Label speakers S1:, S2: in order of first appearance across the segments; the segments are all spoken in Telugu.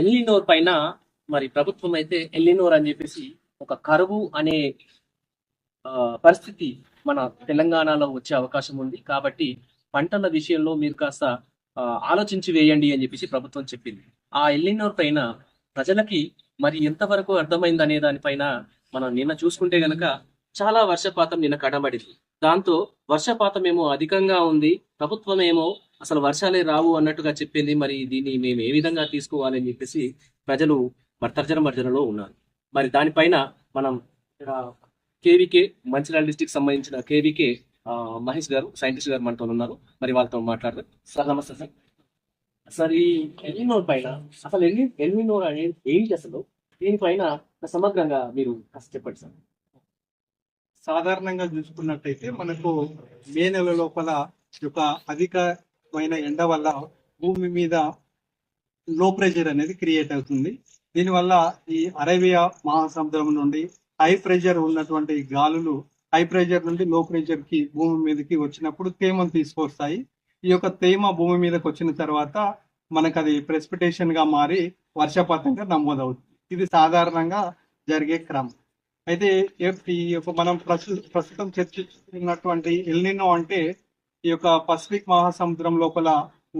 S1: ఎల్లినోర్ పైన మరి ప్రభుత్వం అయితే ఎల్లినోర్ అని చెప్పేసి ఒక కరువు అనే పరిస్థితి మన తెలంగాణలో వచ్చే అవకాశం ఉంది. కాబట్టి పంటల విషయంలో మీరు కాస్త ఆలోచించి వేయండి అని చెప్పేసి ప్రభుత్వం చెప్పింది. ఆ ఎల్లినోర్ పైన ప్రజలకి మరి ఎంతవరకు అర్థమైంది అనే దానిపైన మనం నిన్న చూసుకుంటే గనక చాలా వర్షపాతం నిన్న కనబడింది. దాంతో వర్షపాతం ఏమో అధికంగా ఉంది, ప్రభుత్వం ఏమో అసలు వర్షాలే రావు అన్నట్టుగా చెప్పింది. మరి దీన్ని మేము ఏ విధంగా తీసుకోవాలని చెప్పేసి ప్రజలు తర్జనలో ఉన్నారు. మరి దానిపైన మనం కేవీకే మంచిర్యాల డిస్టిక్ సంబంధించిన కేవీకే మహేష్ గారు, సైంటిస్ట్ గారు మనతో ఉన్నారు. మరి వాళ్ళతో మాట్లాడదాం. సార్ నమస్తే సార్. సార్ ఈ ఎల్నినోర్ పైన అసలు ఎల్నినోర్ అనేది ఏంటి, అసలు దీనిపైన సమగ్రంగా మీరు కాస్త చెప్పండి సార్.
S2: సాధారణంగా చూసుకున్నట్టయితే మనకు మే నెల లోపల ఒక అధికమైన ఎండ వల్ల భూమి మీద లో ప్రెషర్ అనేది క్రియేట్ అవుతుంది. దీనివల్ల ఈ అరేబియా మహాసముద్రం నుండి హై ప్రెషర్ ఉన్నటువంటి గాలులు హై ప్రెషర్ నుండి లో ప్రెషర్ కి భూమి మీదకి వచ్చినప్పుడు తేమను తీసుకొస్తాయి. ఈ యొక్క తేమ భూమి మీదకి వచ్చిన తర్వాత మనకు అది ప్రెసిపిటేషన్ గా మారి వర్షపాతంగా నమోదవుతుంది. ఇది సాధారణంగా జరిగే క్రమం. అయితే ఈ యొక్క మనం ప్రస్తుతం చర్చిస్తున్నటువంటి ఎల్నినో అంటే ఈ యొక్క పసిఫిక్ మహాసముద్రం లోపల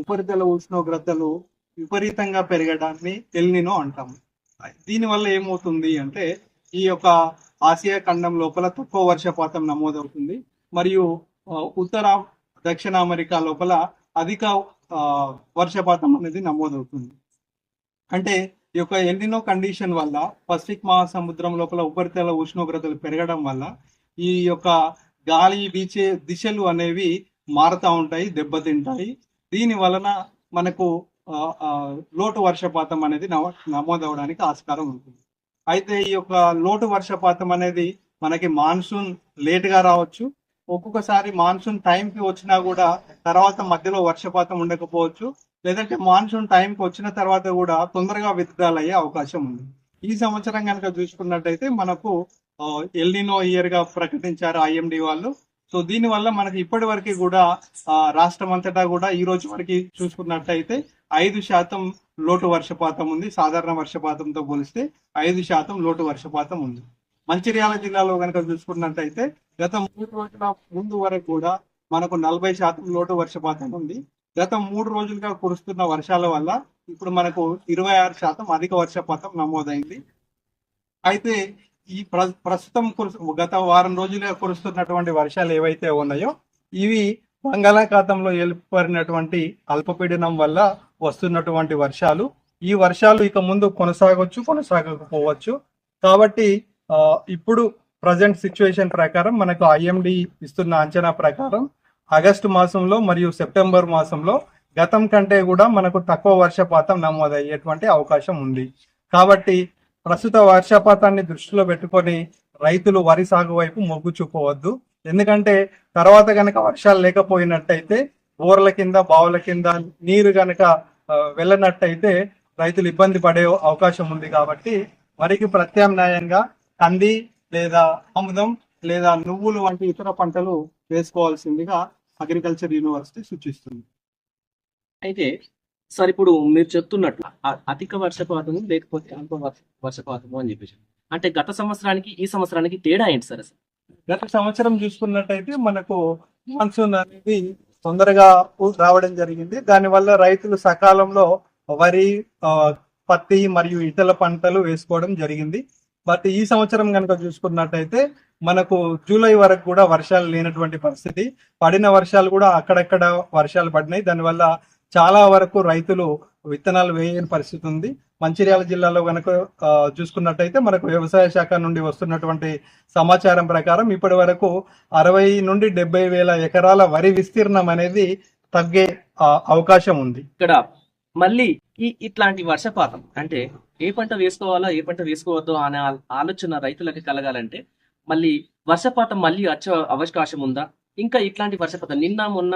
S2: ఉపరితల ఉష్ణోగ్రతలు విపరీతంగా పెరగడాన్ని ఎల్నినో అంటాము. దీనివల్ల ఏమవుతుంది అంటే ఈ యొక్క ఆసియా ఖండం లోపల తక్కువ వర్షపాతం నమోదవుతుంది, మరియు ఉత్తర దక్షిణ అమెరికా లోపల అధిక వర్షపాతం అనేది నమోదవుతుంది. అంటే ఈ యొక్క ఎల్నినో కండిషన్ వల్ల పసిఫిక్ మహాసముద్రం లోపల ఉపరితల ఉష్ణోగ్రతలు పెరగడం వల్ల ఈ యొక్క గాలి వీచే దిశలు అనేవి మారుతూ ఉంటాయి, దెబ్బతింటాయి. దీని వలన మనకు లోటు వర్షపాతం అనేది నమోదవడానికి ఆస్కారం ఉంటుంది. అయితే ఈ యొక్క లోటు వర్షపాతం అనేది మనకి మాన్సూన్ లేట్గా రావచ్చు, ఒక్కొక్కసారి మాన్సూన్ టైంకి వచ్చినా కూడా తర్వాత మధ్యలో వర్షపాతం ఉండకపోవచ్చు, లేదంటే మాన్సూన్ టైంకి వచ్చిన తర్వాత కూడా తొందరగా విత్డ్రాల్ అయ్యే అవకాశం ఉంది. ఈ సంవత్సరం కనుక చూసుకున్నట్టయితే మనకు ఎల్నినో ఇయర్ గా ప్రకటించారు ఐఎండి వాళ్ళు. సో దీని వల్ల మనకి ఇప్పటి వరకు కూడా రాష్ట్రం అంతటా కూడా ఈ రోజు వరకు చూసుకున్నట్టయితే 5% లోటు వర్షపాతం ఉంది. సాధారణ వర్షపాతంతో పోలిస్తే 5% లోటు వర్షపాతం ఉంది. మంచిర్యాల జిల్లాలో కనుక చూసుకున్నట్టయితే గత 3 రోజుల ముందు వరకు కూడా మనకు 40% లోటు వర్షపాతం ఉంది. గత 3 రోజులుగా కురుస్తున్న వర్షాల వల్ల ఇప్పుడు మనకు 26% అధిక వర్షపాతం నమోదైంది. అయితే ఈ ప్రస్తుతం గత వారం రోజులుగా కురుస్తున్నటువంటి వర్షాలు ఏవైతే ఉన్నాయో ఇవి బంగాళాఖాతంలో ఏర్పడినటువంటి అల్పపీడనం వల్ల వస్తున్నటువంటి వర్షాలు. ఈ వర్షాలు ఇక ముందు కొనసాగొచ్చు, కొనసాగకపోవచ్చు. కాబట్టి ఇప్పుడు ప్రజెంట్ సిచ్యువేషన్ ప్రకారం మనకు ఐఎండి ఇస్తున్న అంచనా ప్రకారం ఆగస్టు మాసంలో మరియు సెప్టెంబర్ మాసంలో గతం కంటే కూడా మనకు తక్కువ వర్షపాతం నమోదయ్యేటువంటి అవకాశం ఉంది. కాబట్టి ప్రస్తుత వర్షపాతాన్ని దృష్టిలో పెట్టుకొని రైతులు వరి సాగు వైపు మొగ్గు చూపవద్దు. ఎందుకంటే తర్వాత గనక వర్షాలు లేకపోయినట్టయితే బోర్ల కింద, బావుల కింద నీరు గనక వెళ్ళనట్టయితే రైతులు ఇబ్బంది పడే అవకాశం ఉంది. కాబట్టి వరికి ప్రత్యామ్నాయంగా కంది లేదా ఆముదం లేదా నువ్వులు వంటి ఇతర పంటలు వేసుకోవాల్సిందిగా అగ్రికల్చర్ యూనివర్సిటీ సూచిస్తుంది.
S1: అయితే సార్ ఇప్పుడు మీరు చెప్తున్నట్లు అధిక వర్షపాతము లేకపోతే అల్ప వర్షపాతము అని చెప్పేసి, అంటే గత సంవత్సరానికి ఈ సంవత్సరానికి తేడా ఏంటి సార్? అసలు
S2: గత సంవత్సరం చూసుకున్నట్టయితే మనకు మాన్సూన్ అనేది తొందరగా రావడం జరిగింది. దానివల్ల రైతులు సకాలంలో వరి, పత్తి మరియు ఇతర పంటలు వేసుకోవడం జరిగింది. బట్ ఈ సంవత్సరం కనుక చూసుకున్నట్టయితే మనకు జూలై వరకు కూడా వర్షాలు లేనటువంటి పరిస్థితి, పడిన వర్షాలు కూడా అక్కడక్కడ వర్షాలు పడినాయి. దానివల్ల చాలా వరకు రైతులు విత్తనాలు వేయని పరిస్థితి ఉంది. మంచిర్యాల జిల్లాలో కనుక చూసుకున్నట్టయితే మనకు వ్యవసాయ శాఖ నుండి వస్తున్నటువంటి సమాచారం ప్రకారం ఇప్పటి వరకు 60 నుండి 70 వేల ఎకరాల వరి విస్తీర్ణం అనేది తగ్గే అవకాశం ఉంది.
S1: ఇక్కడ మళ్ళీ ఇట్లాంటి వర్షపాతం అంటే ఏ పంట వేసుకోవాలా, ఏ పంట వేసుకోవద్దు అనే ఆలోచన రైతులకి కలగాలంటే మళ్ళీ వర్షపాతం మళ్ళీ వచ్చే అవకాశం ఉందా? ఇంకా ఇట్లాంటి వర్షపాతం నిన్న మొన్న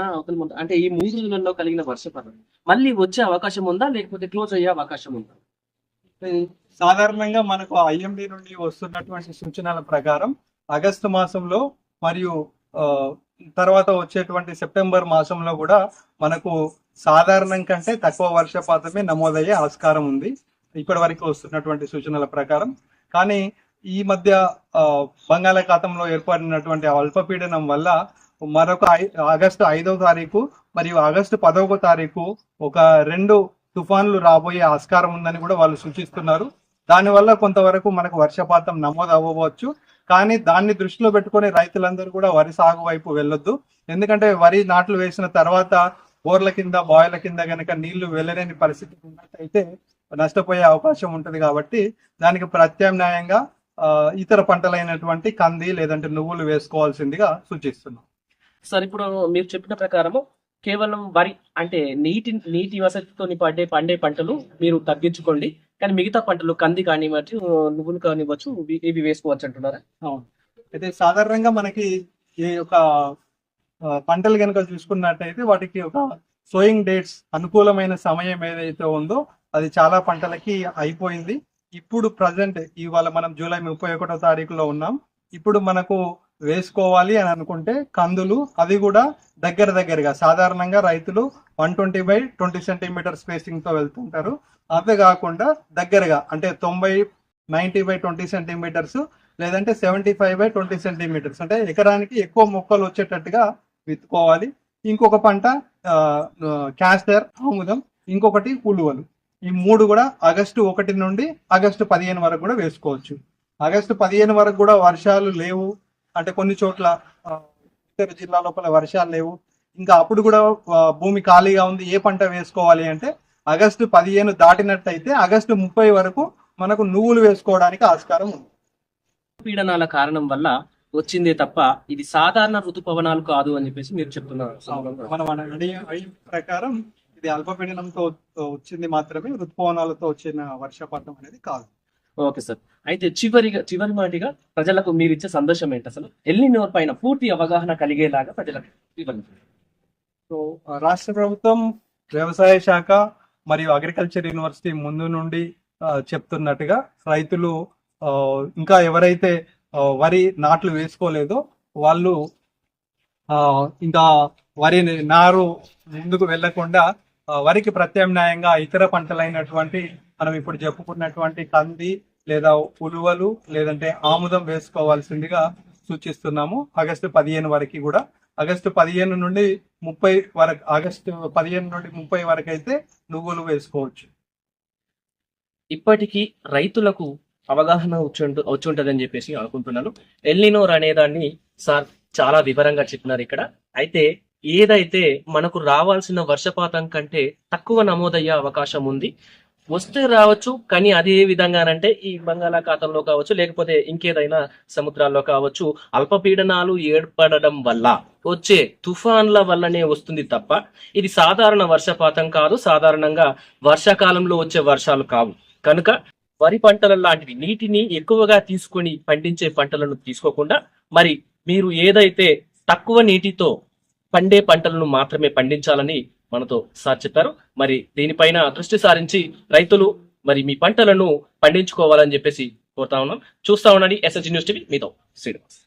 S1: అంటే ఈ 3 రోజులలో కలిగిన వర్షపాతం మళ్ళీ వచ్చే అవకాశం ఉందా, లేకపోతే క్లోజ్ అయ్యే అవకాశం ఉందా?
S2: సాధారణంగా మనకు ఐఎండి నుండి వస్తున్నటువంటి సూచనల ప్రకారం ఆగస్టు మాసంలో మరియు తర్వాత వచ్చేటువంటి సెప్టెంబర్ మాసంలో కూడా మనకు సాధారణం కంటే తక్కువ వర్షపాతమే నమోదయ్యే ఆస్కారం ఉంది. ఇప్పటి వరకు వస్తున్నటువంటి సూచనల ప్రకారం. కానీ ఈ మధ్య బంగాళాఖాతంలో ఏర్పడినటువంటి అల్పపీడనం వల్ల మరొక ఆగస్టు 5వ తారీఖు మరియు ఆగస్టు 10వ తారీఖు ఒక 2 తుఫాన్లు రాబోయే ఆస్కారం ఉందని కూడా వాళ్ళు సూచిస్తున్నారు. దానివల్ల కొంతవరకు మనకు వర్షపాతం నమోదు అవ్వవచ్చు. కానీ దాన్ని దృష్టిలో పెట్టుకొని రైతులందరూ కూడా వరి సాగు వైపు వెళ్ళొద్దు. ఎందుకంటే వరి నాట్లు వేసిన తర్వాత బోర్ల కింద బాయిల కింద గనక నీళ్లు వెళ్ళలేని పరిస్థితి ఉన్నట్టయితే నష్టపోయే అవకాశం ఉంటుంది. కాబట్టి దానికి ప్రత్యామ్నాయంగా ఇతర పంటలైనటువంటి కంది లేదంటే నువ్వులు వేసుకోవాల్సిందిగా సూచిస్తున్నాం.
S1: సార్, ఇప్పుడు మీరు చెప్పిన ప్రకారము కేవలం వరి అంటే నీటి వసతితో పండే పంటలు మీరు తగ్గించుకోండి, కానీ మిగతా పంటలు కంది కానివ్వచ్చు, నువ్వులు కానివ్వచ్చు, ఇవి వేసుకోవచ్చు అంటున్నారా?
S2: అవును. అయితే సాధారణంగా మనకి ఈ యొక్క పంటలు కనుక చూసుకున్నట్టయితే వాటికి ఒక సోయింగ్ డేట్స్ అనుకూలమైన సమయం ఏదైతే ఉందో అది చాలా పంటలకి అయిపోయింది. ఇప్పుడు ప్రజెంట్ ఇవాళ మనం జూలై 31వ తారీఖులో ఉన్నాం. ఇప్పుడు మనకు వేసుకోవాలి అని అనుకుంటే కందులు, అది కూడా దగ్గరగా సాధారణంగా రైతులు 120/20 సెంటీమీటర్ స్పేసింగ్ తో వెళ్తుంటారు. అదే కాకుండా దగ్గరగా అంటే 90/20 సెంటీమీటర్స్ లేదంటే 75/20 సెంటీమీటర్స్ అంటే ఎకరానికి ఎక్కువ మొక్కలు వచ్చేటట్టుగా విత్తుకోవాలి. ఇంకొక పంట క్యాస్టర్, ఆముదం, ఇంకొకటి ఉలువలు. ఈ 3 కూడా ఆగస్టు 1 నుండి ఆగస్టు 15 వరకు కూడా వేసుకోవచ్చు. ఆగస్టు 15 వరకు కూడా వర్షాలు లేవు అంటే కొన్ని చోట్ల ఇతర జిల్లా లోపల వర్షాలు లేవు, ఇంకా అప్పుడు కూడా భూమి ఖాళీగా ఉంది, ఏ పంట వేసుకోవాలి అంటే ఆగస్టు 15 దాటినట్టయితే ఆగస్టు 30 వరకు మనకు నువ్వులు వేసుకోవడానికి ఆస్కారం ఉంది.
S1: పీడనాల కారణం వల్ల వచ్చిందే తప్ప ఇది సాధారణ ఋతుపవనాలు కాదు అని చెప్పేసి మీరు చెప్తున్నారు.
S2: మనం అడిగే ప్రకారం ఇది అల్పపీడనంతో వచ్చింది మాత్రమే, ఋతుపవనాలతో వచ్చిన వర్షపాతం అనేది కాదు.
S1: ఓకే సార్, అయితే చివరి మాటిగా ప్రజలకు మీరు ఇచ్చే సందేశం ఏంటి? అసలు ఎల్నినో పైన పూర్తి అవగాహన కలిగేలాగా ప్రజలకు ఇవ్వండి.
S2: సో రాష్ట్ర ప్రభుత్వం, వ్యవసాయ శాఖ మరియు అగ్రికల్చర్ యూనివర్సిటీ ముందు నుండి చెప్తున్నట్టుగా రైతులు ఇంకా ఎవరైతే వరి నాట్లు వేసుకోలేదో వాళ్ళు ఇంకా వరి నారు ముందుకు వెళ్లకుండా వరికి ప్రత్యామ్నాయంగా ఇతర పంటలైనటువంటి మనం ఇప్పుడు చెప్పుకున్నటువంటి కంది లేదా ఉలువలు లేదంటే ఆముదం వేసుకోవాల్సిందిగా సూచిస్తున్నాము. ఆగస్టు 15 వరకు కూడా, ఆగస్టు 15 నుండి 30 వరకు, ఆగస్టు 15 నుండి 30 వరకు అయితే నువ్వులు వేసుకోవచ్చు.
S1: ఇప్పటికీ రైతులకు అవగాహన వచ్చుంటదని చెప్పేసి అనుకుంటున్నాను. ఎల్నినోర్ అనేదాన్ని సార్ చాలా వివరంగా చెప్పినారు ఇక్కడ. అయితే ఏదైతే మనకు రావాల్సిన వర్షపాతం కంటే తక్కువ నమోదయ్యే అవకాశం ఉంది. వస్తే రావచ్చు, కానీ అది ఏ విధంగానంటే ఈ బంగాళాఖాతంలో కావచ్చు, లేకపోతే ఇంకేదైనా సముద్రాల్లో కావచ్చు, అల్పపీడనాలు ఏర్పడడం వల్ల వచ్చే తుఫాన్ల వల్లనే వస్తుంది తప్ప ఇది సాధారణ వర్షపాతం కాదు, సాధారణంగా వర్షాకాలంలో వచ్చే వర్షాలు కావు. కనుక వరి పంటల లాంటివి నీటిని ఎక్కువగా తీసుకొని పండించే పంటలను తీసుకోకుండా మరి మీరు ఏదైతే తక్కువ నీటితో పండే పంటలను మాత్రమే పండించాలని మనతో సార్ చెప్పారు. మరి దీనిపైన దృష్టి సారించి రైతులు మరి మీ పంటలను పండించుకోవాలని చెప్పేసి కోరుతా ఉన్నాం. చూస్తా ఉండండి SH న్యూస్ టీవీ, మీతో శ్రీనివాస్.